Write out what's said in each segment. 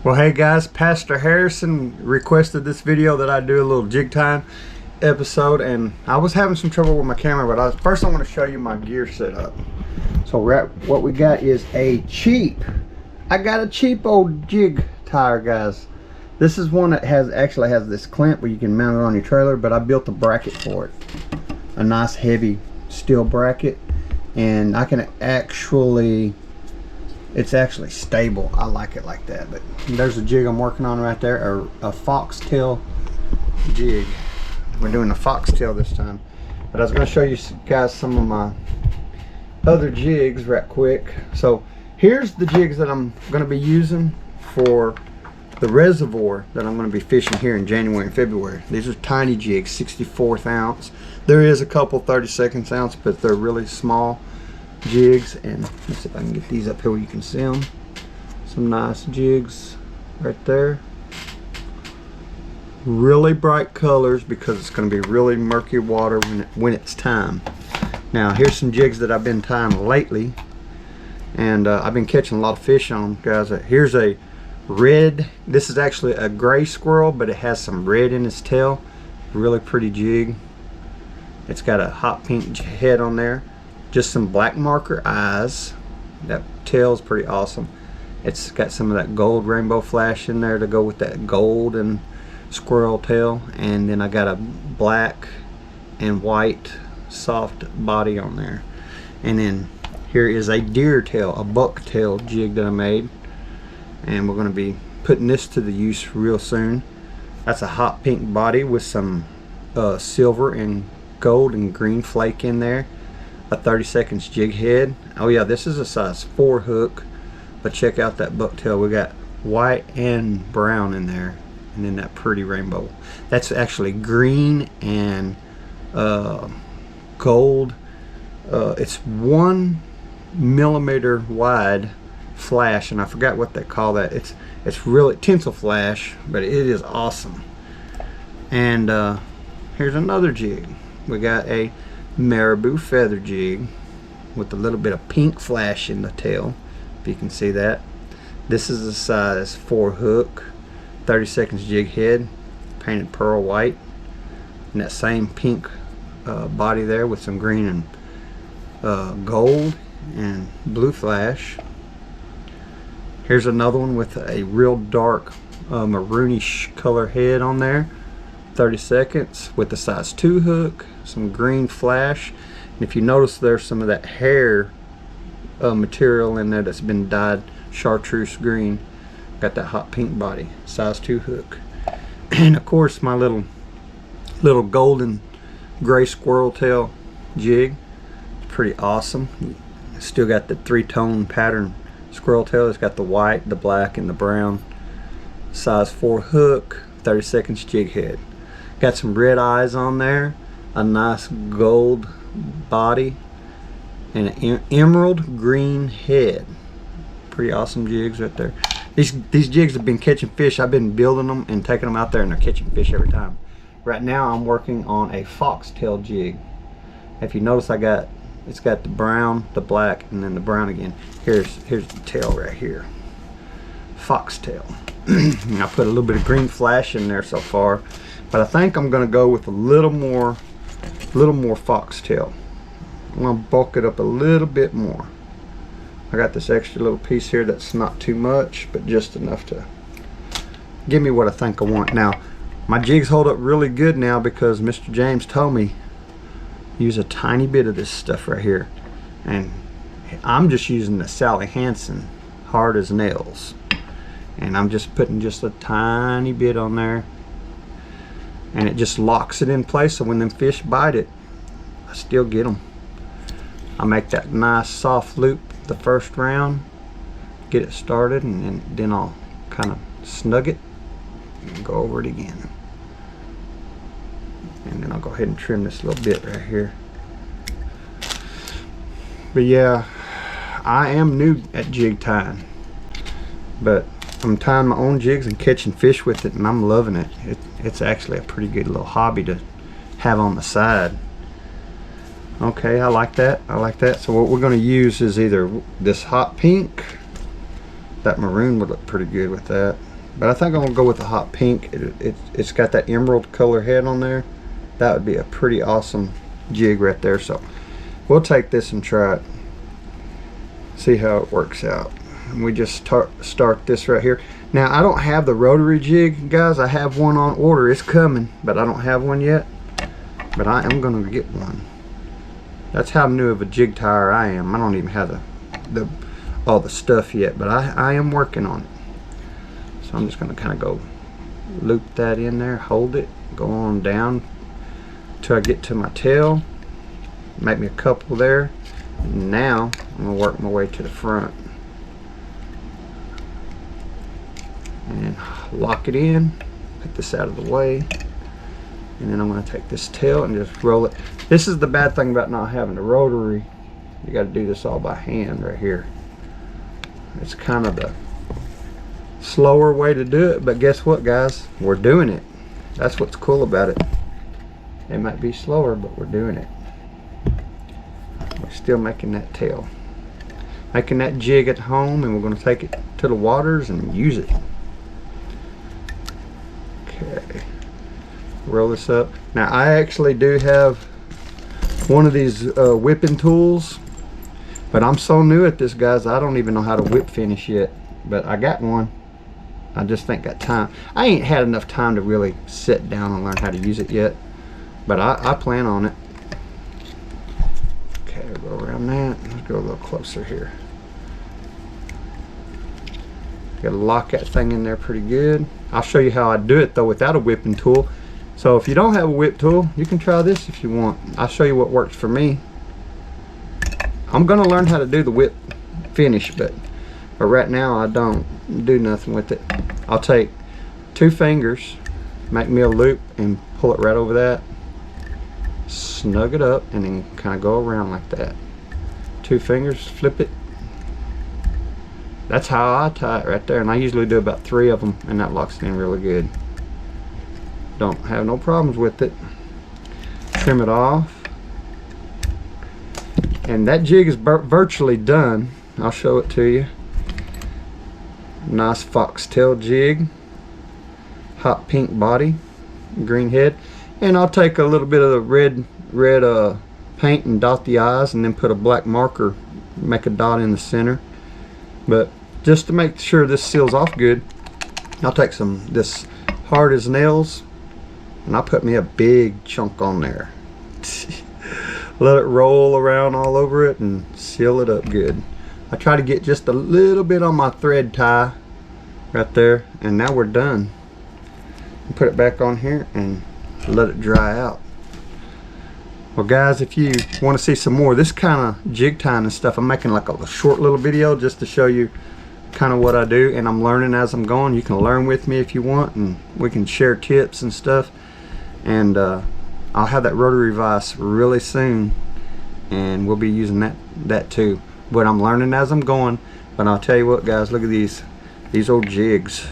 Well, hey guys, Pastor Harrison requested this video that I do a little jig time episode, and I was having some trouble with my camera, but first I want to show you my gear setup. So what we got is I got a cheap old jig tire, guys. This is one that actually has this clamp where you can mount it on your trailer, but I built a bracket for it. A nice heavy steel bracket, and I can it's actually stable. I like it like that. But there's a jig I'm working on right there, a foxtail jig. We're doing a foxtail this time. But I was going to show you guys some of my other jigs right quick. So here's the jigs that I'm going to be using for the reservoir that I'm going to be fishing here in January and February. These are tiny jigs, 64th ounce. There is a couple 32nd ounce, but they're really small jigs. And let's see if I can get these up here where you can see them. Some nice jigs right there. Really bright colors because it's going to be really murky water when it's time. Now here's some jigs that I've been tying lately, and I've been catching a lot of fish on them, guys. Here's a red, this is actually a gray squirrel, but it has some red in its tail. Really pretty jig. It's got a hot pink head on there, just some black marker eyes. That tail is pretty awesome. It's got some of that gold rainbow flash in there to go with that gold and squirrel tail, and then I got a black and white soft body on there. And then here is a deer tail, a buck tail jig that I made, and we're going to be putting this to the use real soon. That's a hot pink body with some silver and gold and green flake in there. A 30-seconds jig head. Oh yeah, this is a size 4 hook, but check out that buck tail. We got white and brown in there, and then that pretty rainbow. That's actually green and gold. It's 1 millimeter wide flash, and I forgot what they call that. It's really tinsel flash, but it is awesome. And here's another jig. We got a marabou feather jig with a little bit of pink flash in the tail, if you can see that. This is a size 4 hook, 30-seconds jig head, painted pearl white, and that same pink body there with some green and gold and blue flash. Here's another one with a real dark maroonish color head on there, 30-seconds with a size 2 hook, some green flash, and if you notice there's some of that hair material in there that's been dyed chartreuse green. Got that hot pink body, size 2 hook. And of course my little golden gray squirrel tail jig. It's pretty awesome. Still got the 3-tone pattern squirrel tail. It's got the white, the black, and the brown. Size 4 hook, 30-seconds jig head. Got some red eyes on there, a nice gold body, and an emerald green head. Pretty awesome jigs right there. These jigs have been catching fish. I've been building them and taking them out there, and they're catching fish every time. Right now I'm working on a foxtail jig. If you notice, it's got the brown, the black, and then the brown again. Here's the tail right here. Foxtail. And I put a little bit of green flash in there so far, but I think I'm going to go with a little more foxtail. I'm going to bulk it up a little bit more. I got this extra little piece here that's not too much, but just enough to give me what I think I want. Now, my jigs hold up really good now because Mr. James told me use a tiny bit of this stuff right here. And I'm just using the Sally Hansen hard as nails. And I'm just putting just a tiny bit on there. And it just locks it in place, so when them fish bite it, I still get them. I make that nice soft loop the first round, get it started, and then I'll kind of snug it and go over it again. And then I'll go ahead and trim this little bit right here. But yeah, I am new at jig tying, but I'm tying my own jigs and catching fish with it, and I'm loving it. It's actually a pretty good little hobby to have on the side. Okay, I like that. I like that. So what we're going to use is either this hot pink That maroon would look pretty good with that. But I think I'm gonna go with the hot pink. It's got that emerald color head on there. That would be a pretty awesome jig right there. So we'll take this and try it. See how it works out. And we just start this right here. Now I don't have the rotary jig, guys. I have one on order. It's coming, but I don't have one yet. But I am gonna get one. That's how new of a jig tire I am. I don't even have all the stuff yet, but I am working on it. So I'm just gonna kind of go loop that in there, hold it, go on down till I get to my tail, make me a couple there. Now I'm gonna work my way to the front and lock it in, put this out of the way, and then I'm gonna take this tail and just roll it. This is the bad thing about not having a rotary. You got to do this all by hand right here. It's kind of the slower way to do it, but guess what, guys? We're doing it. That's what's cool about it. It might be slower, but we're doing it. We're still making that tail, making that jig at home, and we're going to take it to the waters and use it. Okay, roll this up. Now I actually do have one of these whipping tools, but I'm so new at this, guys, I don't even know how to whip finish yet. But I got one. I just think got time. I ain't had enough time to really sit down and learn how to use it yet, but I plan on it. Okay, we'll go around that. Let's go a little closer here. Gotta lock that thing in there pretty good. I'll show you how I do it though without a whipping tool. So if you don't have a whip tool, you can try this if you want. I'll show you what works for me. I'm gonna learn how to do the whip finish, but right now I don't do nothing with it. I'll take 2 fingers, make me a loop, and pull it right over that, snug it up, and then kind of go around like that. 2 fingers, flip it. That's how I tie it right there, and I usually do about 3 of them, and that locks it in really good. Don't have no problems with it. Trim it off. And that jig is virtually done. I'll show it to you. Nice foxtail jig. Hot pink body. Green head. And I'll take a little bit of the red paint and dot the eyes, and then put a black marker, make a dot in the center. But just to make sure this seals off good, I'll take this hard as nails, and I'll put me a big chunk on there. Let it roll around all over it and seal it up good. I try to get just a little bit on my thread tie right there, and now we're done. Put it back on here and let it dry out. Well guys, if you want to see some more of this kind of jig tying and stuff, I'm making like a short little video just to show you kind of what I do, and I'm learning as I'm going. You can learn with me if you want, and we can share tips and stuff. And I'll have that rotary vise really soon, and we'll be using that too. But I'm learning as I'm going. But I'll tell you what, guys, look at these old jigs.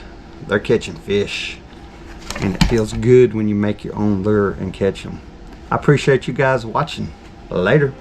They're catching fish, and it feels good when you make your own lure and catch them. I appreciate you guys watching. Later.